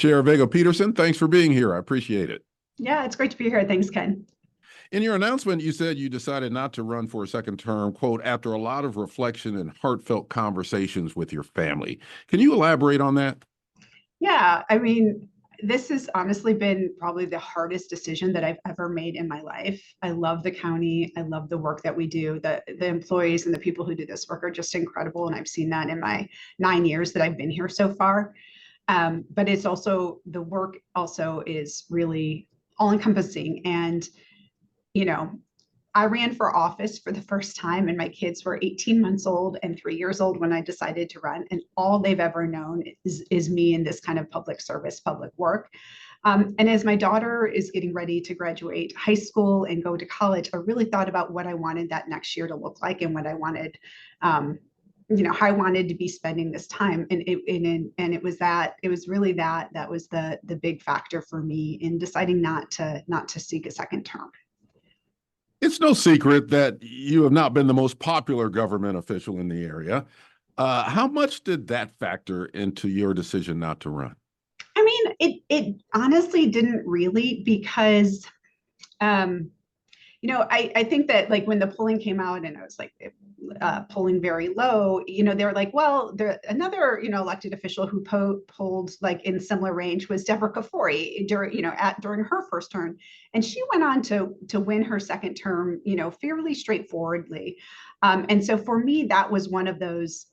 Chair Vega Pederson, thanks for being here. I appreciate it. Yeah, it's great to be here. Thanks, Ken. In your announcement, you said you decided not to run for a second term, quote, after a lot of reflection and heartfelt conversations with your family. Can you elaborate on that? Yeah, this has honestly been probably the hardest decision that I've ever made in my life. I love the county. I love the work that we do. The employees and the people who do this work are just incredible. And I've seen that in my 9 years that I've been here so far. But it's also the work also is really all encompassing. And, you know, I ran for office for the first time, and my kids were 18 months old and 3 years old when I decided to run. And all they've ever known is me in this kind of public service, public work. And as my daughter is getting ready to graduate high school and go to college, I really thought about what I wanted that next year to look like and what I wanted, how I wanted to be spending this time. And it was really that was the big factor for me in deciding not to seek a second term. It's no secret that you have not been the most popular government official in the area. How much did that factor into your decision not to run? It honestly didn't really because I think that like when the polling came out and I was like polling very low, they were like, well, another, elected official who polled like in similar range was Deborah Kafori during her first term. And she went on to win her second term, fairly straightforwardly. And so for me, that was one of those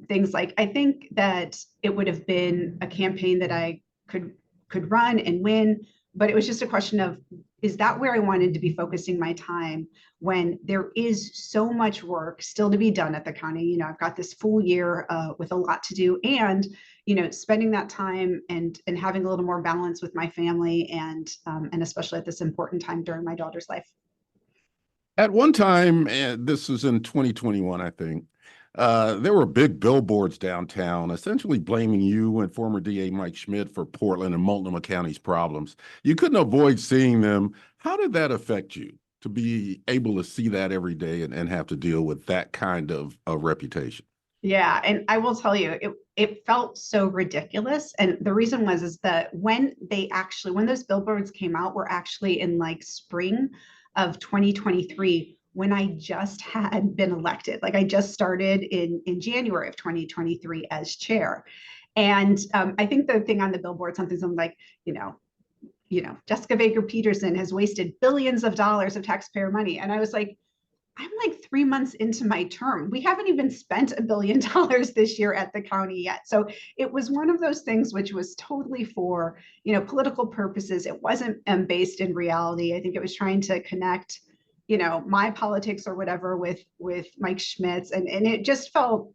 things. Like, I think that it would have been a campaign that I could run and win, but it was just a question of, is that where I wanted to be focusing my time when there is so much work still to be done at the county? I've got this full year with a lot to do, and spending that time and having a little more balance with my family, and especially at this important time during my daughter's life. At one time, and this was in 2021, I think, there were big billboards downtown, essentially blaming you and former DA Mike Schmidt for Portland and Multnomah County's problems. You couldn't avoid seeing them. How did that affect you to be able to see that every day and have to deal with that kind of reputation? Yeah, and I will tell you, it felt so ridiculous. And the reason is that when those billboards came out were actually in like spring of 2023, when I just had been elected. Like, I just started in January of 2023 as chair. And I think the thing on the billboard, something like, Jessica Vega Pederson has wasted billions of dollars of taxpayer money. And I was like, I'm like 3 months into my term. We haven't even spent $1 billion this year at the county yet. So it was one of those things which was totally for, political purposes. It wasn't based in reality. I think it was trying to connect, my politics or whatever with Mike Schmidt's, and it just felt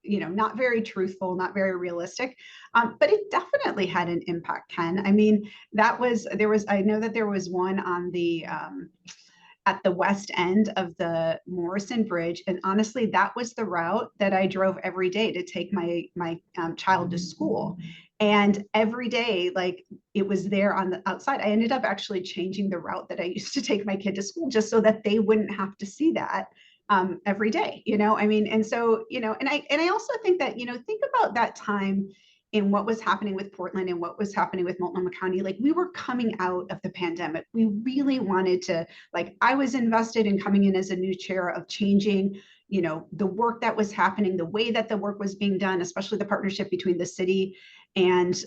not very truthful, not very realistic. But it definitely had an impact, Ken. I know that there was one on the at the west end of the Morrison Bridge. And honestly, that was the route that I drove every day to take my child to school. And every day, like, it was there on the outside. I ended up actually changing the route that I used to take my kid to school just so that they wouldn't have to see that every day, and so, and I also think that, think about that time in what was happening with Portland and what was happening with Multnomah County. Like, we were coming out of the pandemic. We really wanted to, like, I was invested in coming in as a new chair of changing, the work that was happening, the way that the work was being done, especially the partnership between the city and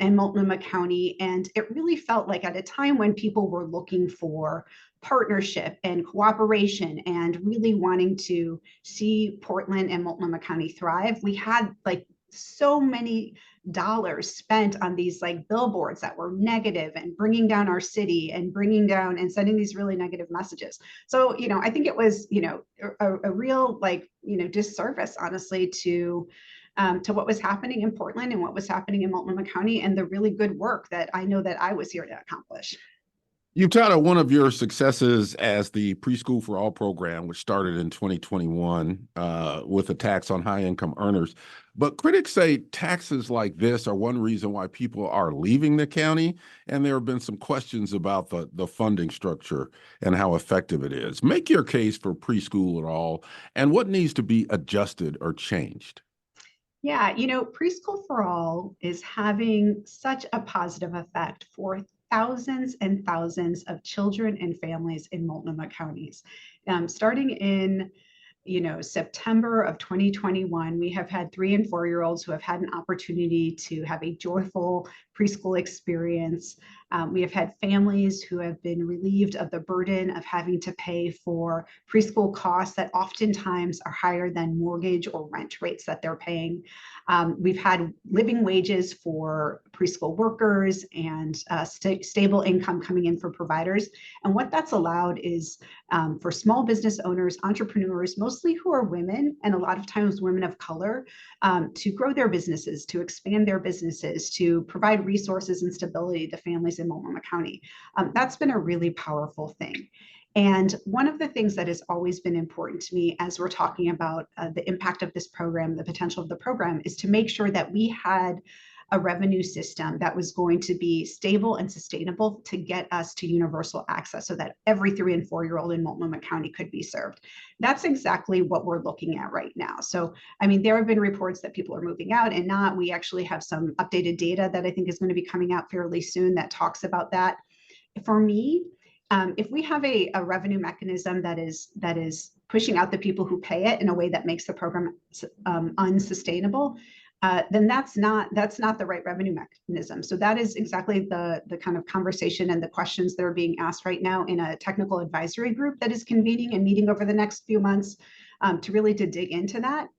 Multnomah County. And it really felt like at a time when people were looking for partnership and cooperation and really wanting to see Portland and Multnomah County thrive, we had like so many dollars spent on these like billboards that were negative and bringing down our city and bringing down and sending these really negative messages. So, I think it was, a real like, disservice, honestly, to what was happening in Portland and what was happening in Multnomah County and the really good work that I know that I was here to accomplish. You've touted one of your successes as the Preschool for All program, which started in 2021 with a tax on high-income earners. But critics say taxes like this are one reason why people are leaving the county, and there have been some questions about the funding structure and how effective it is. Make your case for preschool at all, and what needs to be adjusted or changed. Yeah, Preschool for All is having such a positive effect for thousands and thousands of children and families in Multnomah counties. Starting in September of 2021, we have had 3 and 4 year olds who have had an opportunity to have a joyful preschool experience. We have had families who have been relieved of the burden of having to pay for preschool costs that oftentimes are higher than mortgage or rent rates that they're paying. We've had living wages for preschool workers and stable income coming in for providers. And what that's allowed is for small business owners, entrepreneurs, mostly who are women, and a lot of times women of color, to grow their businesses, to expand their businesses, to provide resources and stability to families in Multnomah County. That's been a really powerful thing. And one of the things that has always been important to me as we're talking about the impact of this program, the potential of the program, is to make sure that we had a revenue system that was going to be stable and sustainable to get us to universal access so that every 3 and 4 year old in Multnomah County could be served. That's exactly what we're looking at right now. So, I mean, there have been reports that people are moving out and not. We actually have some updated data that I think is going to be coming out fairly soon that talks about that. For me, if we have a revenue mechanism that is pushing out the people who pay it in a way that makes the program unsustainable, then that's not the right revenue mechanism. So that is exactly the kind of conversation and the questions that are being asked right now in a technical advisory group that is convening and meeting over the next few months to dig into that.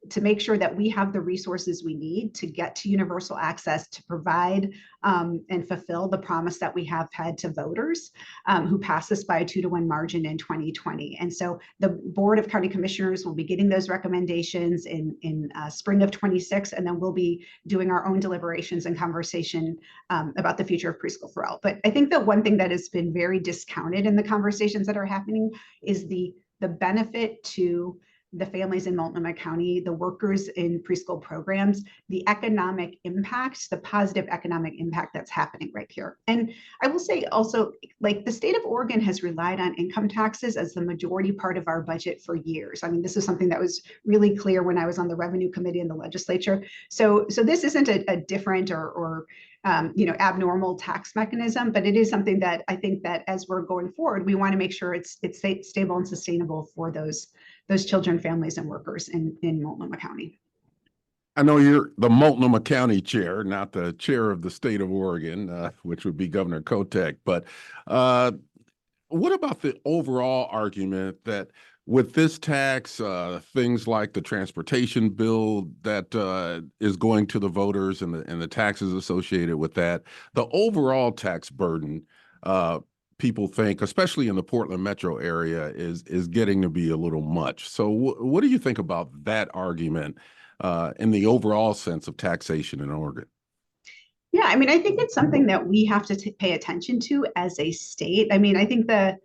To make sure that we have the resources we need to get to universal access, to provide and fulfill the promise that we have had to voters who passed this by a 2-to-1 margin in 2020. And so the Board of County Commissioners will be getting those recommendations in spring of 26, and then we'll be doing our own deliberations and conversation about the future of preschool for all. But I think that one thing that has been very discounted in the conversations that are happening is the benefit to the families in Multnomah County, the workers in preschool programs, the economic impact, the positive economic impact that's happening right here. And I will say also, like, the state of Oregon has relied on income taxes as the majority part of our budget for years. I mean, this is something that was really clear when I was on the revenue committee in the legislature. So this isn't a different or abnormal tax mechanism, but it is something that I think that as we're going forward, we want to make sure it's stable and sustainable for those children, families, and workers in Multnomah County. I know you're the Multnomah County chair, not the chair of the state of Oregon, which would be Governor Kotek. But what about the overall argument that with this tax, things like the transportation bill that is going to the voters and the taxes associated with that, the overall tax burden, people think, especially in the Portland metro area, is getting to be a little much. So what do you think about that argument in the overall sense of taxation in Oregon? Yeah, I mean, I think it's something that we have to pay attention to as a state. I mean, I think the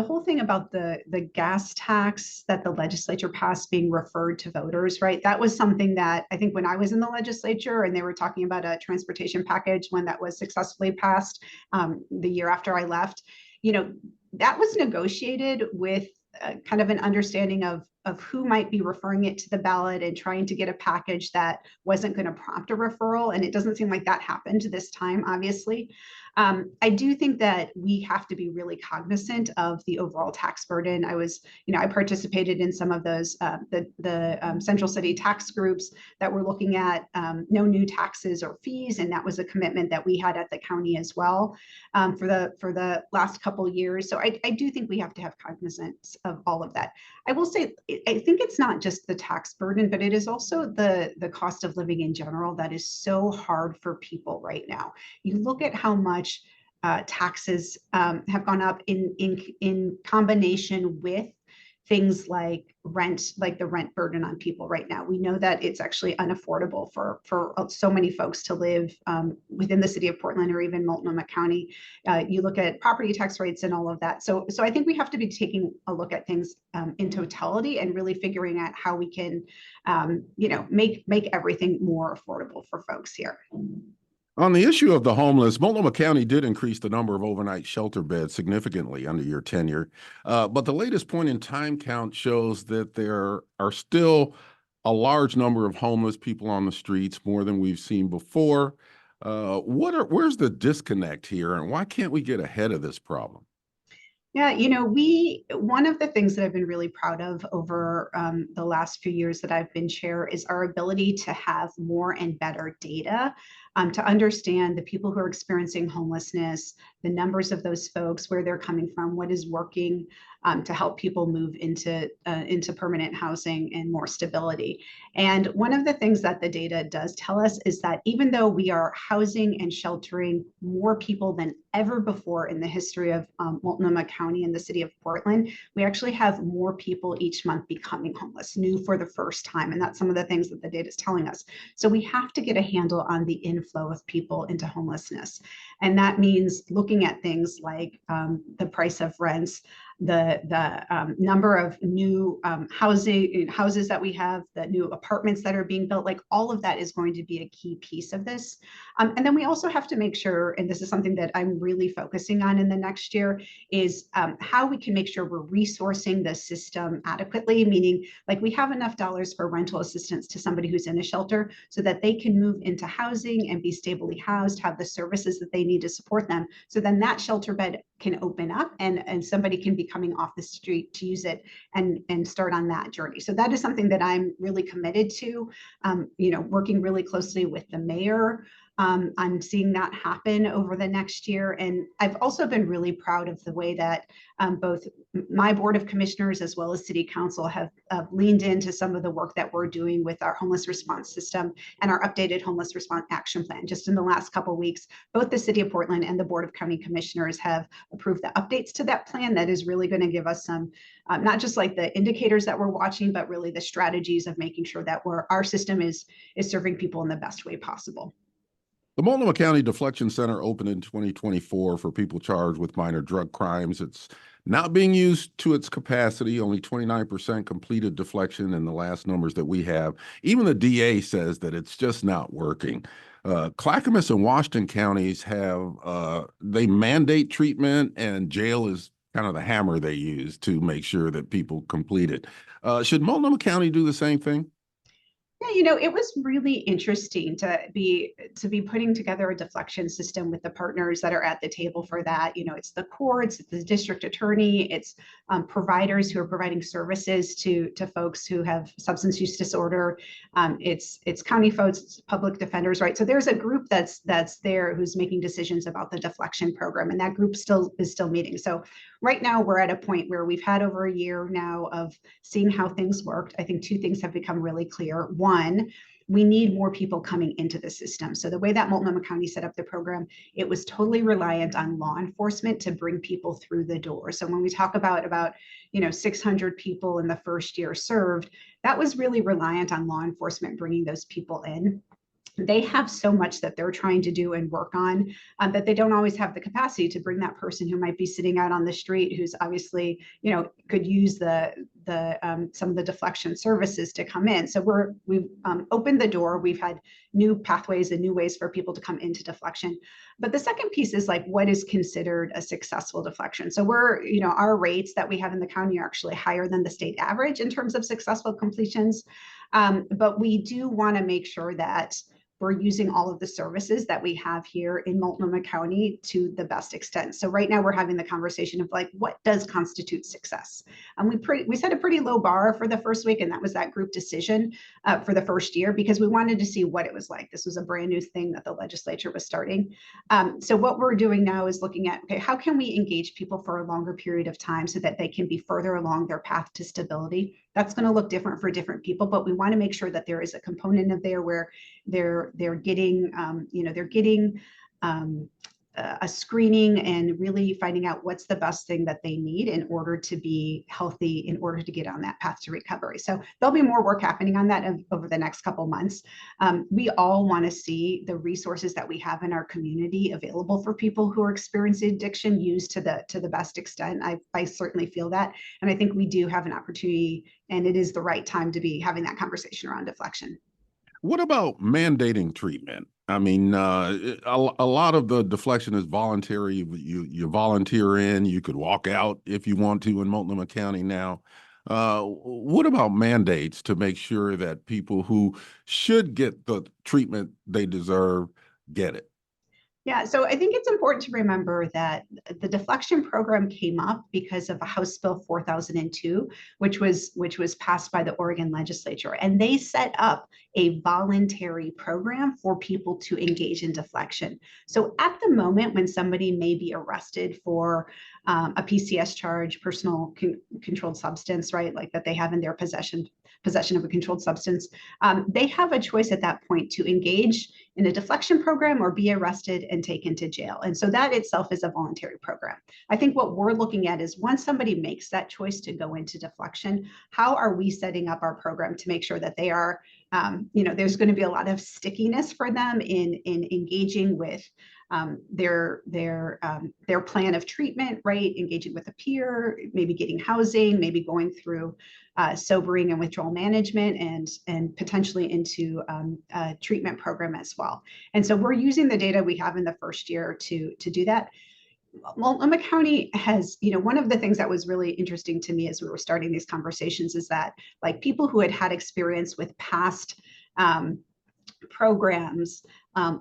whole thing about the gas tax that the legislature passed being referred to voters, right? That was something that I think when I was in the legislature and they were talking about a transportation package when that was successfully passed the year after I left, that was negotiated with kind of an understanding of who might be referring it to the ballot and trying to get a package that wasn't going to prompt a referral. And it doesn't seem like that happened this time, obviously. I do think that we have to be really cognizant of the overall tax burden. I participated in some of those, the Central City tax groups that were looking at no new taxes or fees. And that was a commitment that we had at the county as well for the last couple of years. So I do think we have to have cognizance of all of that. I will say, I think it's not just the tax burden, but it is also the cost of living in general that is so hard for people right now. You look at how much taxes have gone up in combination with things like rent, like the rent burden on people right now. We know that it's actually unaffordable for so many folks to live within the city of Portland or even Multnomah County. You look at property tax rates and all of that. So I think we have to be taking a look at things in totality and really figuring out how we can, make everything more affordable for folks here. On the issue of the homeless, Multnomah County did increase the number of overnight shelter beds significantly under your tenure. But the latest point in time count shows that there are still a large number of homeless people on the streets, more than we've seen before. Where's the disconnect here, and why can't we get ahead of this problem? Yeah, one of the things that I've been really proud of over the last few years that I've been chair is our ability to have more and better data to understand the people who are experiencing homelessness, the numbers of those folks, where they're coming from, what is working to help people move into permanent housing and more stability. And one of the things that the data does tell us is that even though we are housing and sheltering more people than ever before in the history of Multnomah County and the city of Portland, we actually have more people each month becoming homeless, new for the first time. And that's some of the things that the data is telling us. So we have to get a handle on the inflow of people into homelessness. And that means looking at things like the price of rents, the number of new houses that we have, the new apartments that are being built, like all of that is going to be a key piece of this. And then we also have to make sure, and this is something that I'm really focusing on in the next year, is how we can make sure we're resourcing the system adequately, meaning like we have enough dollars for rental assistance to somebody who's in a shelter so that they can move into housing and be stably housed, have the services that they need to support them. So then that shelter bed can open up and somebody can be coming off the street to use it and start on that journey. So that is something that I'm really committed to, working really closely with the mayor. I'm seeing that happen over the next year. And I've also been really proud of the way that both my board of commissioners as well as city council have leaned into some of the work that we're doing with our homeless response system and our updated homeless response action plan. Just in the last couple of weeks, both the city of Portland and the board of county commissioners have approved the updates to that plan that is really going to give us some, not just like the indicators that we're watching, but really the strategies of making sure that our system is serving people in the best way possible. The Multnomah County Deflection Center opened in 2024 for people charged with minor drug crimes. It's not being used to its capacity. Only 29% completed deflection in the last numbers that we have. Even the DA says that it's just not working. Clackamas and Washington counties they mandate treatment, and jail is kind of the hammer they use to make sure that people complete it. Should Multnomah County do the same thing? Yeah, it was really interesting to be putting together a deflection system with the partners that are at the table for that. It's the courts, it's the district attorney, it's providers who are providing services to folks who have substance use disorder. It's county folks, it's public defenders, right? So there's a group that's there who's making decisions about the deflection program, and that group is still meeting. So right now we're at a point where we've had over a year now of seeing how things worked. I think two things have become really clear. One, we need more people coming into the system. So the way that Multnomah County set up the program, it was totally reliant on law enforcement to bring people through the door. So when we talk about 600 people in the first year served, that was really reliant on law enforcement bringing those people in. They have so much that they're trying to do and work on that they don't always have the capacity to bring that person who might be sitting out on the street, who's obviously, could use some of the deflection services to come in. So we've opened the door. We've had new pathways and new ways for people to come into deflection. But the second piece is like, what is considered a successful deflection? So our rates that we have in the county are actually higher than the state average in terms of successful completions. But we do want to make sure that we're using all of the services that we have here in Multnomah County to the best extent. So right now we're having the conversation of like, what does constitute success? And we set a pretty low bar for the first week, and that was that group decision for the first year, because we wanted to see what it was like. This was a brand new thing that the legislature was starting. So what we're doing now is looking at, okay, how can we engage people for a longer period of time so that they can be further along their path to stability? That's going to look different for different people, but we want to make sure that there is a component of there where they're getting a screening and really finding out what's the best thing that they need in order to be healthy, in order to get on that path to recovery. So there'll be more work happening on that over the next couple months. We all want to see the resources that we have in our community available for people who are experiencing addiction used to the best extent. I certainly feel that, and I think we do have an opportunity, and it is the right time to be having that conversation around deflection. What about mandating treatment? I mean, a lot of the deflection is voluntary. You volunteer in. You could walk out if you want to in Multnomah County now. What about mandates to make sure that people who should get the treatment they deserve get it? Yeah, so I think it's important to remember that the deflection program came up because of a House Bill 4002, which was passed by the Oregon legislature, and they set up a voluntary program for people to engage in deflection. So at the moment when somebody may be arrested for a PCS charge, personal controlled substance, right, like that they have in their possession of a controlled substance, they have a choice at that point to engage in a deflection program or be arrested and taken to jail. And so that itself is a voluntary program. I think what we're looking at is once somebody makes that choice to go into deflection, how are we setting up our program to make sure that they are, there's going to be a lot of stickiness for them in engaging with their plan of treatment, right? Engaging with a peer, maybe getting housing, maybe going through sobering and withdrawal management, and potentially into a treatment program as well. And so we're using the data we have in the first year to do that. Multnomah County has, one of the things that was really interesting to me as we were starting these conversations is that, like, people who had experience with past programs,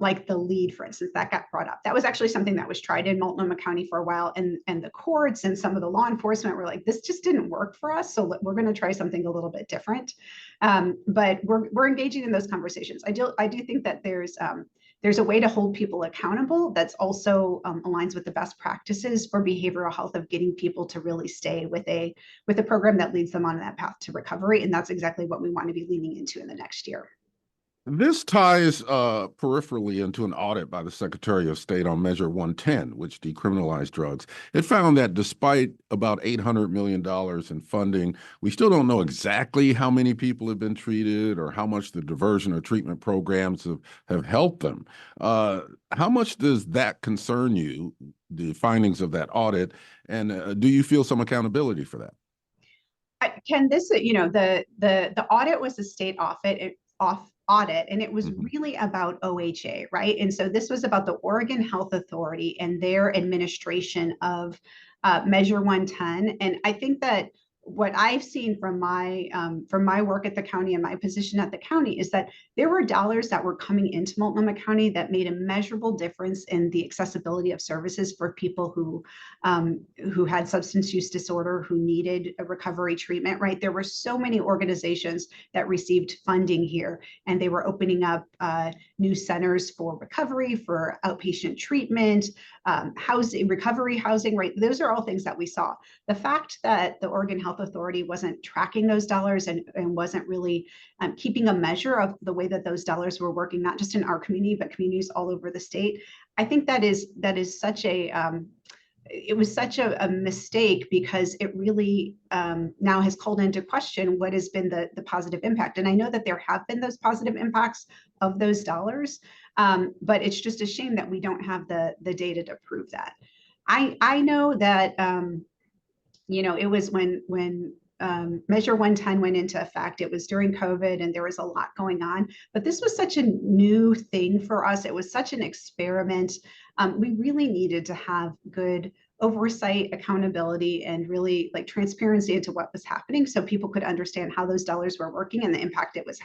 like the LEAD, for instance, that got brought up. That was actually something that was tried in Multnomah County for a while, and the courts and some of the law enforcement were like, this just didn't work for us, so we're going to try something a little bit different. But we're engaging in those conversations. I do think that there's a way to hold people accountable that's also aligns with the best practices for behavioral health of getting people to really stay with a program that leads them on that path to recovery, and that's exactly what we want to be leaning into in the next year. This ties peripherally into an audit by the Secretary of State on Measure 110, which decriminalized drugs. It found that despite about $800 million in funding, we still don't know exactly how many people have been treated or how much the diversion or treatment programs have helped them. How much does that concern you, the findings of that audit, and do you feel some accountability for that? Ken, the audit was a state audit, and it was Mhm. really about OHA, right? And so this was about the Oregon Health Authority and their administration of Measure 110. And I think that what I've seen from my work at the county and my position at the county is that there were dollars that were coming into Multnomah County that made a measurable difference in the accessibility of services for people who had substance use disorder, who needed a recovery treatment, right? There were so many organizations that received funding here, and they were opening up new centers for recovery, for outpatient treatment, housing, recovery housing, right? Those are all things that we saw. The fact that the Oregon Health Authority wasn't tracking those dollars and wasn't really keeping a measure of the way that those dollars were working, not just in our community, but communities all over the state. I think that is such it was such a mistake, because it really now has called into question what has been the positive impact. And I know that there have been those positive impacts of those dollars, but it's just a shame that we don't have the data to prove that. I know that it was when Measure 110 went into effect. It was during COVID and there was a lot going on, but this was such a new thing for us. It was such an experiment. We really needed to have good oversight, accountability, and really like transparency into what was happening, so people could understand how those dollars were working and the impact it was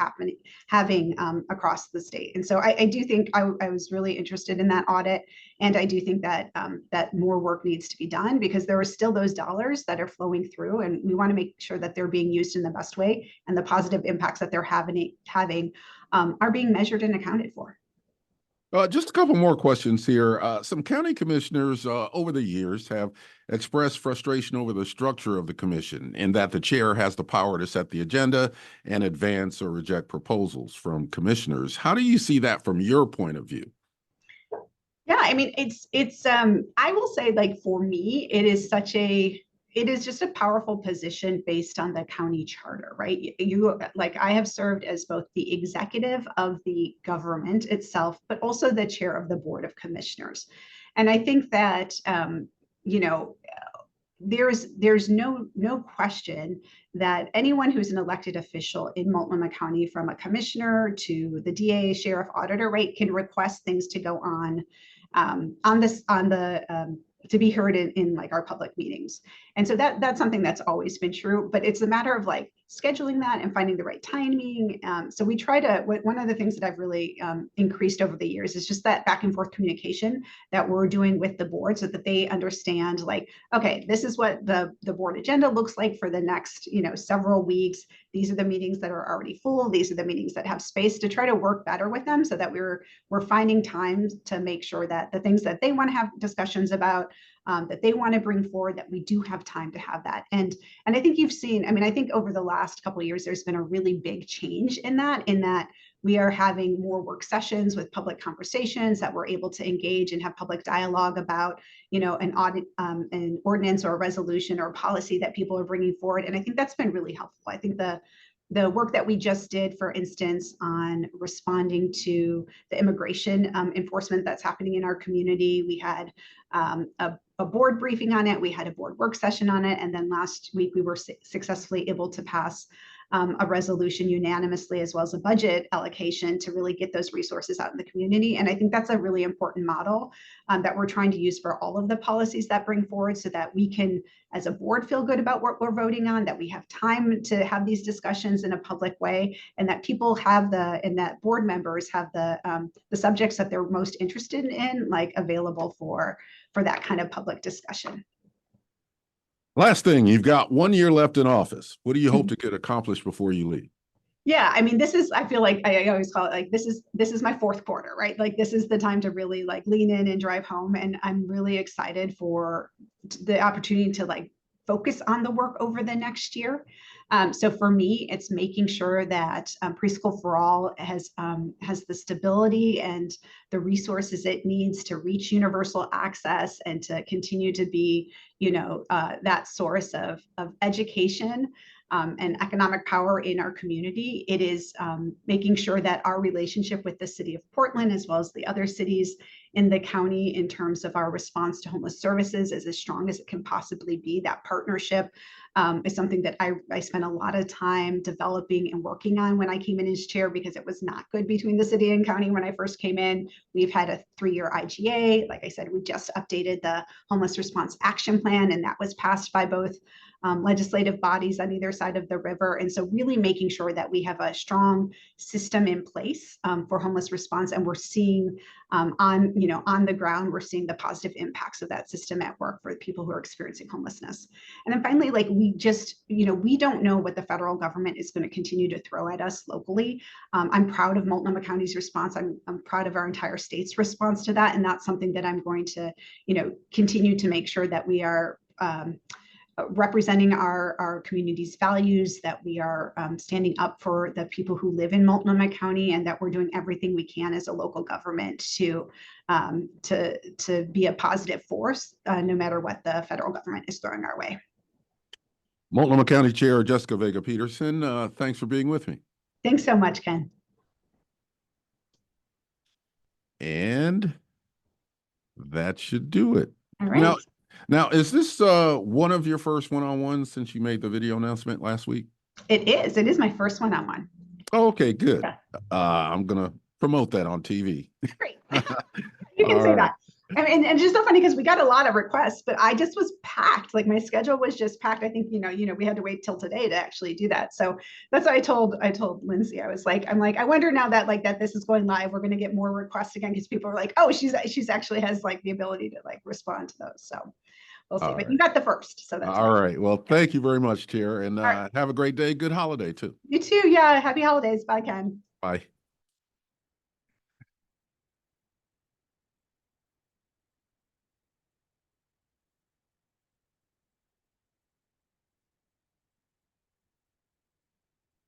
having across the state. And so I do think I was really interested in that audit, and I do think that that more work needs to be done, because there are still those dollars that are flowing through, and we want to make sure that they're being used in the best way, and the positive impacts that they're having are being measured and accounted for. Just a couple more questions here. Some county commissioners over the years have expressed frustration over the structure of the commission, in that the chair has the power to set the agenda and advance or reject proposals from commissioners. How do you see that from your point of view? Yeah, I mean, it's I will say, like, for me, it is just a powerful position based on the county charter, right? Like, I have served as both the executive of the government itself, but also the chair of the Board of Commissioners. And I think that you know, there's no question that anyone who's an elected official in Multnomah County, from a commissioner to the DA, sheriff, auditor, right, can request things to go on the to be heard in like our public meetings. And so that's something that's always been true, but it's a matter of like scheduling that and finding the right timing. So we try to, one of the things that I've really increased over the years is just that back and forth communication that we're doing with the board so that they understand like, okay, this is what the board agenda looks like for the next, several weeks. These are the meetings that are already full. These are the meetings that have space, to try to work better with them so that we're finding time to make sure that the things that they want to have discussions about, that they want to bring forward, that we do have time to have that. And I think you've seen, I think over the last couple of years, there's been a really big change in that we are having more work sessions with public conversations, that we're able to engage and have public dialogue about, an audit, an ordinance or a resolution or a policy that people are bringing forward. And I think that's been really helpful. I think the work that we just did, for instance, on responding to the immigration enforcement that's happening in our community, we had a board briefing on it, we had a board work session on it, and then last week we were successfully able to pass a resolution unanimously, as well as a budget allocation, to really get those resources out in the community. And I think that's a really important model that we're trying to use for all of the policies that bring forward, so that we can, as a board, feel good about what we're voting on, that we have time to have these discussions in a public way, and that people have and that board members have the subjects that they're most interested in, like, available for that kind of public discussion. Last thing, you've got 1 year left in office. What do you hope to get accomplished before you leave? Yeah, I feel like I always call it like, this is my fourth quarter, right? Like, this is the time to really like lean in and drive home. And I'm really excited for the opportunity to like focus on the work over the next year. So for me, it's making sure that Preschool for All has the stability and the resources it needs to reach universal access and to continue to be, that source of education and economic power in our community. It is making sure that our relationship with the city of Portland, as well as the other cities in the county, in terms of our response to homeless services, is as strong as it can possibly be. That partnership is something that I spent a lot of time developing and working on when I came in as chair, because it was not good between the city and county when I first came in. We've had a 3-year IGA. Like I said, we just updated the Homeless Response Action Plan, and that was passed by both legislative bodies on either side of the river. And so really making sure that we have a strong system in place for homeless response. And we're seeing on the ground, we're seeing the positive impacts of that system at work for the people who are experiencing homelessness. And then finally, like, we just, we don't know what the federal government is going to continue to throw at us locally. I'm proud of Multnomah County's response. I'm proud of our entire state's response to that. And that's something that I'm going to, continue to make sure that we are representing our community's values, that we are standing up for the people who live in Multnomah County, and that we're doing everything we can as a local government to be a positive force, no matter what the federal government is throwing our way. Multnomah County Chair Jessica Vega Pederson, thanks for being with me. Thanks so much, Ken. And that should do it. All right. Now, is this one of your first one-on-ones since you made the video announcement last week? It is. It is my first one-on-one. Oh, okay, good. Yeah. I'm going to promote that on TV. Great. You can say that. And it's just so funny because we got a lot of requests, but I just was packed. Like, my schedule was just packed. I think, we had to wait till today to actually do that. So that's what I told Lindsay. I was like, I wonder now that this is going live, we're going to get more requests again, because people are like, oh, she's actually has like the ability to like respond to those. So we'll see. All but right. You got the first. So that's all right. Well, thank you very much, Chair. And have a great day. Good holiday too. You too. Yeah. Happy holidays. Bye, Ken. Bye.